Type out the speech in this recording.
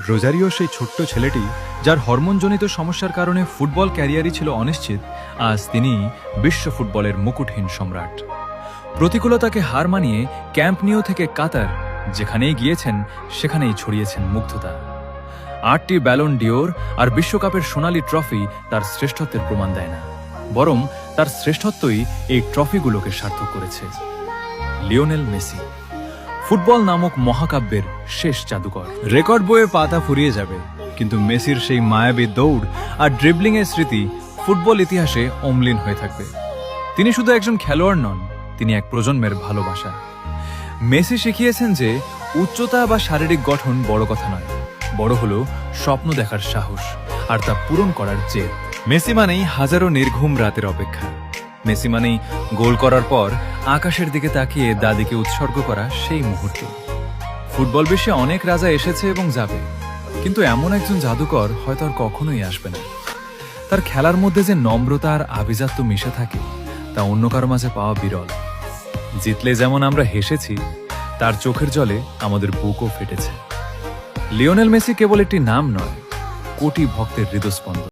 Rosario সেই ছোট্ট ছেলেটি যার হরমোনজনিত সমস্যার কারণে ফুটবল ক্যারিয়ারই ছিল অনিশ্চিত, আজ তিনি বিশ্ব ফুটবলের মুকুটহীন সম্রাট। প্রতিকূলতাকে হার মানিয়ে ক্যাম্প নিউ থেকে কাতার যেখানেই গিয়েছেন সেখানেই ছড়িয়েছেন মুগ্ধতা। 8টি ব্যালন ডিওর আর বিশ্বকাপের সোনালী ট্রফি তার শ্রেষ্ঠত্বের প্রমাণ দেয় না, বরং তার শ্রেষ্ঠত্বই এই ট্রফিগুলোকে সার্থক করেছে। লিওনেল মেসি ফুটবল নামক মহাকাব্যের শেষ জাদুকর। রেকর্ড বইয়ে পাতা ফুরিয়ে যাবে, কিন্তু মেসির সেই মায়াবী দৌড় আর ড্রিবলিংয়ের স্মৃতি ফুটবল ইতিহাসে অম্লিন হয়ে থাকবে। তিনি শুধু একজন খেলোয়াড় নন, তিনি এক প্রজন্মের ভালোবাসা। মেসি শিখিয়েছেন যে উচ্চতা বা শারীরিক গঠন বড় কথা নয়, বড় হলো স্বপ্ন দেখার সাহস আর তা পূরণ করার জেদ। মেসি মানেই হাজারো নির্ঘুম রাতের অপেক্ষা। মেসি মানেই গোল করার পর আকাশের দিকে তাকিয়ে দাদিকে উৎসর্গ করা সেই মুহূর্ত। ফুটবল বিশ্বে অনেক রাজা এসেছে এবং যাবে, কিন্তু এমন একজন জাদুকর হয়তো আর কখনোই আসবে না। তার খেলার মধ্যে যে নম্রতা আর আভিজাত্য মিশে থাকে তা অন্য কারো মাঝে পাওয়া বিরল। জিতলে যেমন আমরা হেসেছি, তার চোখের জলে আমাদের বুকও ফেটেছে। লিওনেল মেসি কেবল একটি নাম নয়, কোটি ভক্তের হৃদস্পন্দন।